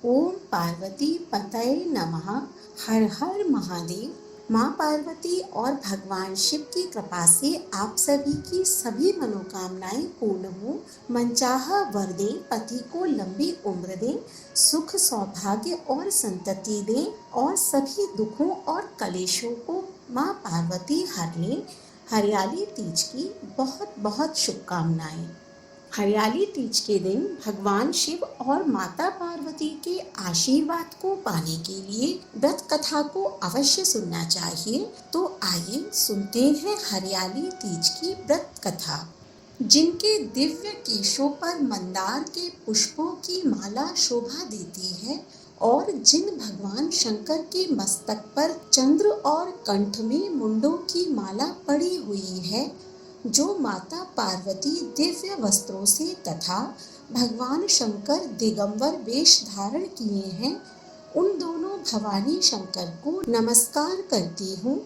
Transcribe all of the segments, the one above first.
ओम पार्वती पतये नमः। हर हर महादेव। माँ पार्वती और भगवान शिव की कृपा से आप सभी की सभी मनोकामनाएं पूर्ण हो। मनचाहा वर दे, पति को लंबी उम्र दे, सुख सौभाग्य और संतति दे और सभी दुखों और कलेशों को माँ पार्वती हर ले। हरियाली तीज की बहुत बहुत शुभकामनाएं। हरियाली तीज के दिन भगवान शिव और माता पार्वती के आशीर्वाद को पाने के लिए व्रत कथा को अवश्य सुनना चाहिए। तो आइए सुनते हैं हरियाली तीज की व्रत कथा। जिनके दिव्य केशों पर मंदार के पुष्पों की माला शोभा देती है और जिन भगवान शंकर के मस्तक पर चंद्र और कंठ में मुंडों की माला पड़ी हुई है, जो माता पार्वती दिव्य वस्त्रों से तथा भगवान शंकर दिगंबर वेश धारण किए हैं, उन दोनों भवानी शंकर को नमस्कार करती हूँ।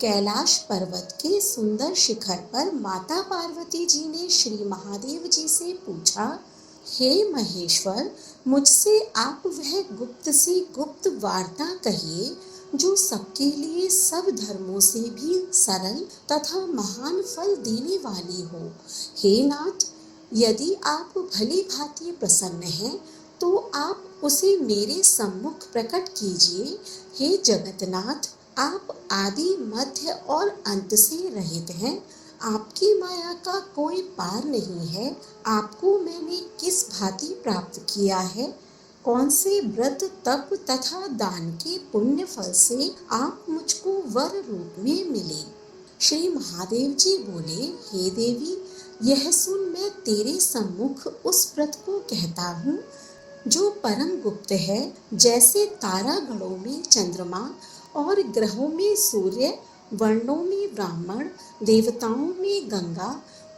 कैलाश पर्वत के सुंदर शिखर पर माता पार्वती जी ने श्री महादेव जी से पूछा, हे महेश्वर, मुझसे आप वह गुप्त से गुप्त वार्ता कहिए जो सबके लिए सब धर्मों से भी सरल तथा महान फल देने वाली हो। हे नाथ, यदि आप भली भांति प्रसन्न हैं तो आप उसे मेरे सम्मुख प्रकट कीजिए। हे जगतनाथ, आप आदि मध्य और अंत से रहित हैं। आपकी माया का कोई पार नहीं है। आपको मैंने किस भांति प्राप्त किया है? कौन से व्रत तप तथा दान के पुण्य फल से आप मुझको वर रूप में मिले? श्री महादेव जी बोले, हे देवी, यह सुन मैं तेरे सम्मुख उस व्रत को कहता हूँ जो परम गुप्त है। जैसे तारागणों में चंद्रमा और ग्रहों में सूर्य, वर्णों में ब्राह्मण, देवताओं में गंगा,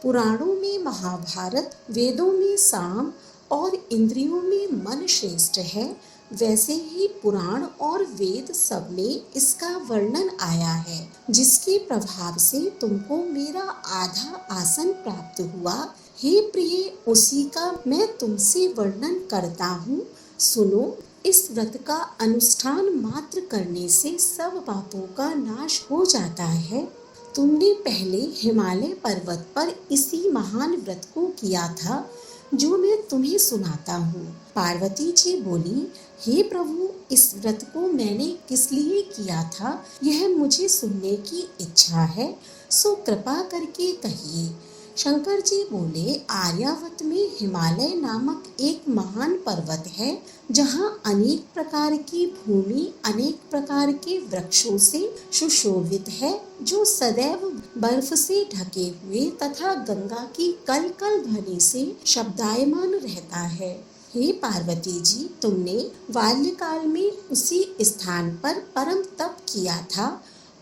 पुराणों में महाभारत, वेदों में साम और इंद्रियों में मन श्रेष्ठ है, वैसे ही पुराण और वेद सब में इसका वर्णन आया है। जिसके प्रभाव से तुमको मेरा आधा आसन प्राप्त हुआ। हे प्रिय, उसी का मैं तुमसे वर्णन करता हूँ। सुनो, इस व्रत का अनुष्ठान मात्र करने से सब पापों का नाश हो जाता है। तुमने पहले हिमालय पर्वत पर इसी महान व्रत को किया था जो मैं तुम्हें सुनाता हूँ। पार्वती जी बोली, हे प्रभु, इस व्रत को मैंने किस लिए किया था यह मुझे सुनने की इच्छा है, सो कृपा करके कहिए। शंकर जी बोले, आर्यावत में हिमालय नामक एक महान पर्वत है, जहाँ अनेक प्रकार की भूमि अनेक प्रकार के वृक्षों से सुशोभित है, जो सदैव बर्फ से ढके हुए तथा गंगा की कल कल ध्वनि से शब्दायमान रहता है। हे पार्वती जी, तुमने बाल्यकाल में उसी स्थान पर परम तप किया था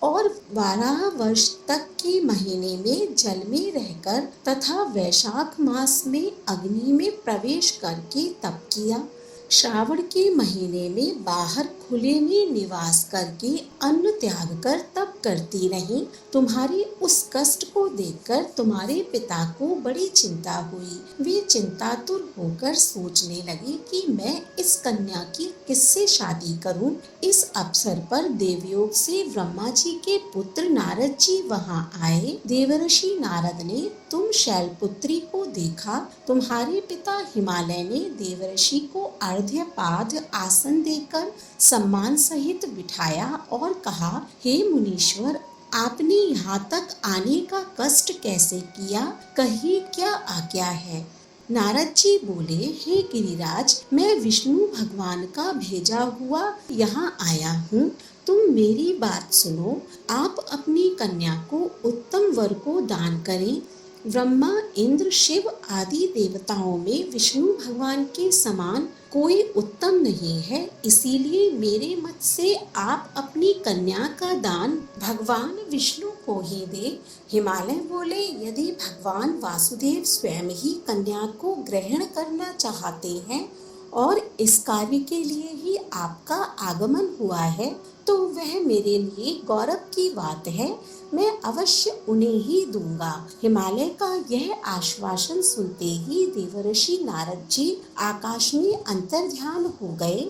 और 12 वर्ष तक के महीने में जल में रहकर तथा वैशाख मास में अग्नि में प्रवेश करके तप किया। श्रावण के महीने में बाहर खुले में निवास करके अन्न त्याग कर तप करती रही। तुम्हारे उस कष्ट को देखकर तुम्हारे पिता को बड़ी चिंता हुई। वे चिंतातुर होकर सोचने लगे कि मैं इस कन्या की किससे शादी करूं। इस अवसर पर देवयोग से ब्रह्मा जी के पुत्र नारद जी वहां आए। देवर्षि नारद ने तुम शैलपुत्री को देखा। तुम्हारे पिता हिमालय ने देवर्षि को अर्घ्यपाद आसन देकर सम्मान सहित बिठाया और कहा, हे मुनीश्वर, आपने यहाँ तक आने का कष्ट कैसे किया? कहिए, क्या आज्ञा है? नारद जी बोले, हे गिरिराज, मैं विष्णु भगवान का भेजा हुआ यहाँ आया हूँ। तुम मेरी बात सुनो। आप अपनी कन्या को उत्तम वर को दान करें। ब्रह्मा, इंद्र, शिव आदि देवताओं में विष्णु भगवान के समान कोई उत्तम नहीं है, इसीलिए मेरे मत से आप अपनी कन्या का दान भगवान विष्णु को ही दे। हिमालय बोले, यदि भगवान वासुदेव स्वयं ही कन्या को ग्रहण करना चाहते हैं और इस कार्य के लिए ही आपका आगमन हुआ है, तो वह मेरे लिए गौरव की बात है। मैं अवश्य उन्हें ही दूंगा। हिमालय का यह आश्वासन सुनते ही देवर्षि नारद जी आकाश में अंतर्ध्यान हो गए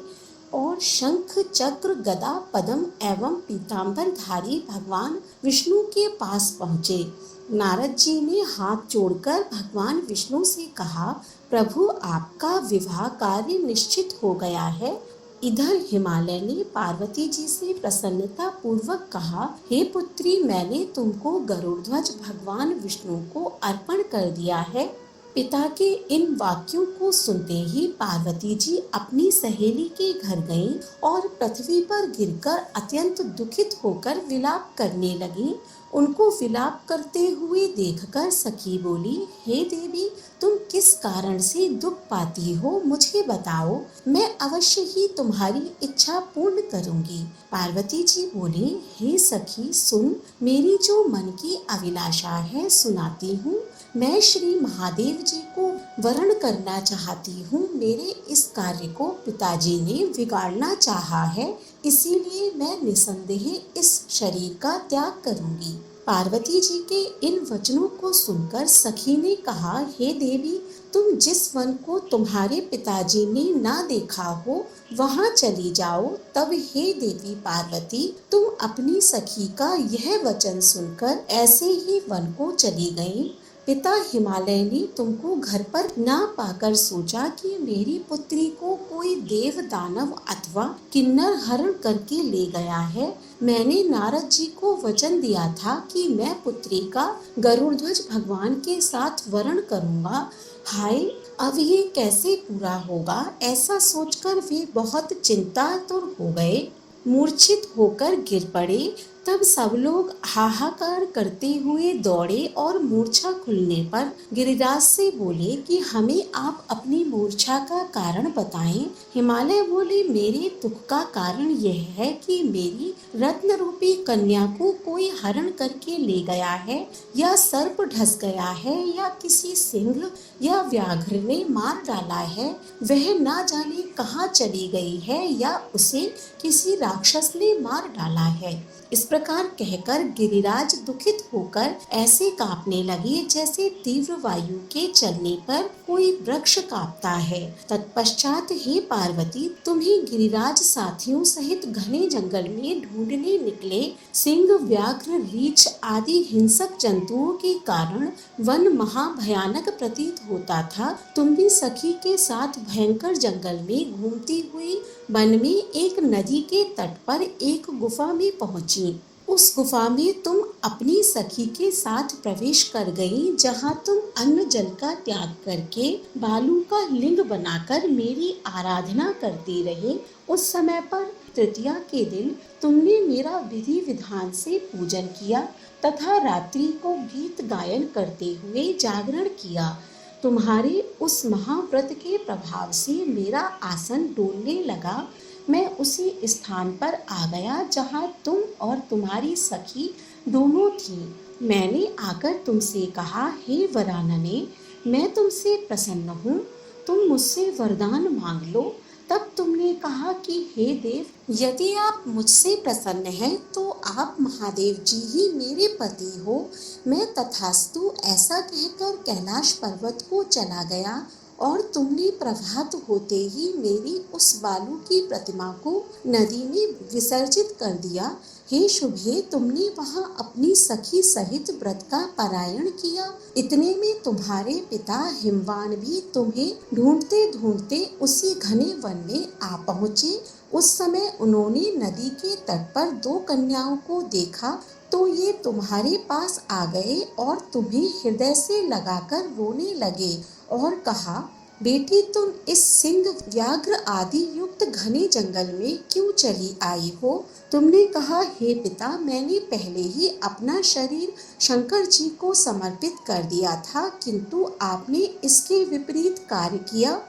और शंख चक्र गदा पद्म एवं पीतांबरधारी भगवान विष्णु के पास पहुँचे। नारद जी ने हाथ जोड़कर भगवान विष्णु से कहा, प्रभु आपका विवाह कार्य निश्चित हो गया है। इधर हिमालय ने पार्वती जी से प्रसन्नता पूर्वक कहा, हे पुत्री, मैंने तुमको गरुड़ध्वज भगवान विष्णु को अर्पण कर दिया है। पिता के इन वाक्यों को सुनते ही पार्वती जी अपनी सहेली के घर गईं और पृथ्वी पर गिरकर अत्यंत दुखित होकर विलाप करने लगी। उनको विलाप करते हुए देखकर सखी बोली, हे देवी, तुम किस कारण से दुख पाती हो, मुझे बताओ, मैं अवश्य ही तुम्हारी इच्छा पूर्ण करूंगी। पार्वती जी बोली, हे सखी सुन, मेरी जो मन की अभिलाषा है सुनाती हूँ। मैं श्री महादेव जी को वरण करना चाहती हूँ। मेरे इस कार्य को पिताजी ने बिगाड़ना चाहा है, इसीलिए मैं निसंदेह इस शरीर का त्याग करूंगी। पार्वती जी के इन वचनों को सुनकर सखी ने कहा, हे देवी, तुम जिस वन को तुम्हारे पिताजी ने ना देखा हो वहाँ चली जाओ। तब हे देवी पार्वती, तुम अपनी सखी का यह वचन सुनकर ऐसे ही वन को चली गईं। पिता हिमालय ने तुमको घर पर ना पाकर सोचा कि मेरी पुत्री को कोई देव दानव अथवा किन्नर हरण करके ले गया है। मैंने नारद जी को वचन दिया था कि मैं पुत्री का गरुड़ध्वज भगवान के साथ वरण करूंगा। हाय, अब ये कैसे पूरा होगा? ऐसा सोचकर वे बहुत चिंतातुर हो गए, मूर्छित होकर गिर पड़े। तब सब लोग हाहाकार करते हुए दौड़े और मूर्छा खुलने पर गिरिराज से बोले कि हमें आप अपनी मूर्छा का कारण बताएं। हिमालय बोले, मेरे दुख का कारण यह है कि मेरी रत्न रूपी कन्या को कोई हरण करके ले गया है, या सर्प ढस गया है, या किसी सिंह या व्याघ्र ने मार डाला है। वह ना जाने कहाँ चली गई है, या उसे किसी राक्षस ने मार डाला है। इस प्रकार कहकर गिरिराज दुखित होकर ऐसे कांपने लगे जैसे तीव्र वायु के चलने पर कोई वृक्ष कांपता है। तत्पश्चात हे पार्वती, तुम्हें गिरिराज साथियों सहित घने जंगल में ढूंढने निकले सिंह, व्याघ्र, रीछ आदि हिंसक जंतुओं के कारण वन महाभयानक प्रतीत होता था। तुम भी सखी के साथ भयंकर जंगल में घूमती हुई वन में एक नदी के तट पर एक गुफा में पहुंची। उस गुफा में तुम अपनी सखी के साथ प्रवेश कर गई, जहां तुम अन्न जल का त्याग करके बालू का लिंग बनाकर मेरी आराधना करती रहे। उस समय पर तृतीया के दिन तुमने मेरा विधि विधान से पूजन किया तथा रात्रि को गीत गायन करते हुए जागरण किया। तुम्हारे उस महाव्रत के प्रभाव से मेरा आसन डोलने लगा। मैं उसी स्थान पर आ गया जहाँ तुम और तुम्हारी सखी दोनों थी। मैंने आकर तुमसे कहा, हे वरानने, मैं तुमसे प्रसन्न हूँ, तुम मुझसे वरदान मांग लो। तब तुमने कहा कि हे देव, यदि आप मुझसे प्रसन्न हैं तो आप महादेव जी ही मेरे पति हो। मैं तथास्तु ऐसा कहकर कैलाश पर्वत को चला गया और तुमने प्रभात होते ही मेरी उस बालू की प्रतिमा को नदी में विसर्जित कर दिया। हे शुभे, तुमने वहां अपनी सखी सहित व्रत का पारायण किया। इतने में तुम्हारे पिता हिमवान भी तुम्हें ढूंढते ढूंढते उसी घने वन में आ पहुँचे। उस समय उन्होंने नदी के तट पर 2 कन्याओं को देखा तो ये तुम्हारे पास आ गए और तुम्हें हृदय से लगाकर रोने लगे और कहा, बेटी, तुम इस सिंह, व्याघ्र आदि युक्त घने जंगल में क्यों चली आई हो? तुमने कहा, हे पिता, मैंने पहले ही अपना शरीर शंकर जी को समर्पित कर दिया था, किंतु आपने इसके विपरीत कार्य किया।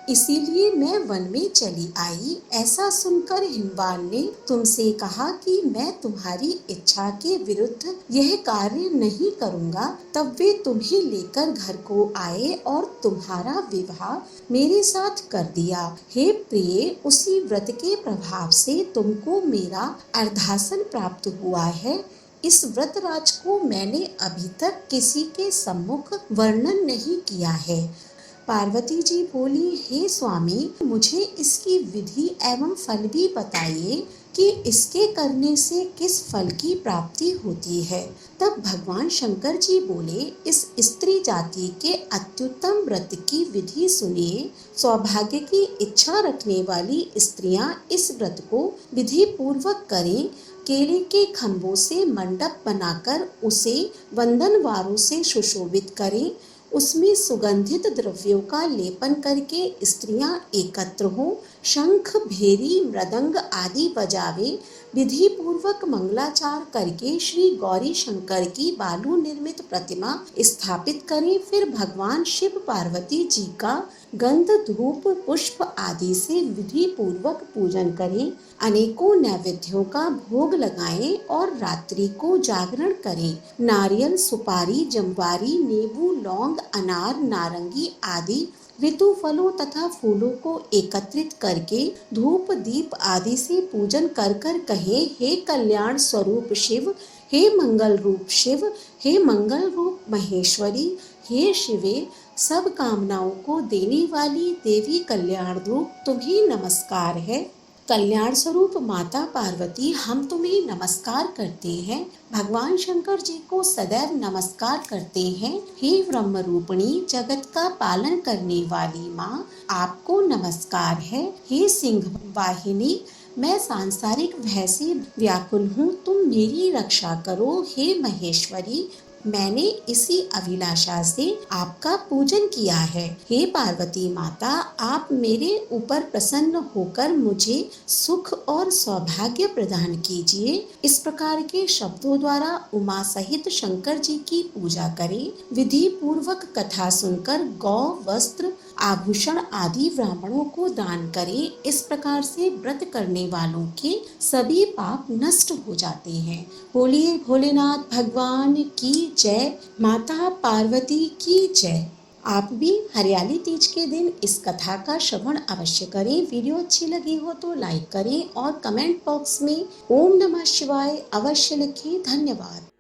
इसीलिए मैं वन में चली आई। ऐसा सुनकर हिमवान ने तुमसे कहा कि मैं तुम्हारी इच्छा के विरुद्ध यह कार्य नहीं करूँगा। तब वे तुम्हें लेकर घर को आए और तुम्हारा विवाह मेरे साथ कर दिया। हे प्रिय, उसी व्रत के प्रभाव से तुमको मेरा अर्धासन प्राप्त हुआ है। इस व्रत राज को मैंने अभी तक किसी के सम्मुख वर्णन नहीं किया है। पार्वती जी बोली, हे स्वामी, मुझे इसकी विधि एवं फल भी बताइए कि इसके करने से किस फल की प्राप्ति होती है। तब भगवान शंकर जी बोले, इस स्त्री जाति के अत्युत्तम व्रत की विधि सुनिए। सौभाग्य की इच्छा रखने वाली स्त्रियां इस व्रत को विधि पूर्वक करें। केले के खंभों से मंडप बनाकर उसे वंदनवारों से सुशोभित करें। उसमें सुगंधित द्रव्यों का लेपन करके स्त्रियां एकत्र हों, शंख, भेरी, मृदंग आदि बजावे। विधि पूर्वक मंगलाचार करके श्री गौरी शंकर की बालू निर्मित प्रतिमा स्थापित करें। फिर भगवान शिव पार्वती जी का गंध, धूप, पुष्प आदि से विधि पूर्वक पूजन करें। अनेकों नैवेद्यों का भोग लगाएं और रात्रि को जागरण करें। नारियल, सुपारी, जमवारी, नींबू, लौंग, अनार, नारंगी आदि ऋतु फलों तथा फूलों को एकत्रित करके धूप, दीप आदि से पूजन कर कर कहे, हे कल्याण स्वरूप शिव, हे मंगल रूप शिव, हे मंगल रूप महेश्वरी, हे शिवे, सब कामनाओं को देने वाली देवी कल्याण रूप तुम्हें नमस्कार है। कल्याण स्वरूप माता पार्वती, हम तुम्हें नमस्कार करते हैं। भगवान शंकर जी को सदैव नमस्कार करते हैं। हे ब्रह्म रूपिणी, जगत का पालन करने वाली माँ, आपको नमस्कार है। हे सिंह वाहिनी, मैं सांसारिक भय से व्याकुल हूँ, तुम मेरी रक्षा करो। हे महेश्वरी, मैंने इसी अभिलाषा से आपका पूजन किया है। हे पार्वती माता, आप मेरे ऊपर प्रसन्न होकर मुझे सुख और सौभाग्य प्रदान कीजिए। इस प्रकार के शब्दों द्वारा उमा सहित शंकर जी की पूजा करें। विधि पूर्वक कथा सुनकर गौ, वस्त्र, आभूषण आदि ब्राह्मणों को दान करें। इस प्रकार से व्रत करने वालों के सभी पाप नष्ट हो जाते हैं। बोलिए भोलेनाथ भगवान की जय, माता पार्वती की जय। आप भी हरियाली तीज के दिन इस कथा का श्रवण अवश्य करें। वीडियो अच्छी लगी हो तो लाइक करें और कमेंट बॉक्स में ओम नमः शिवाय अवश्य लिखें। धन्यवाद।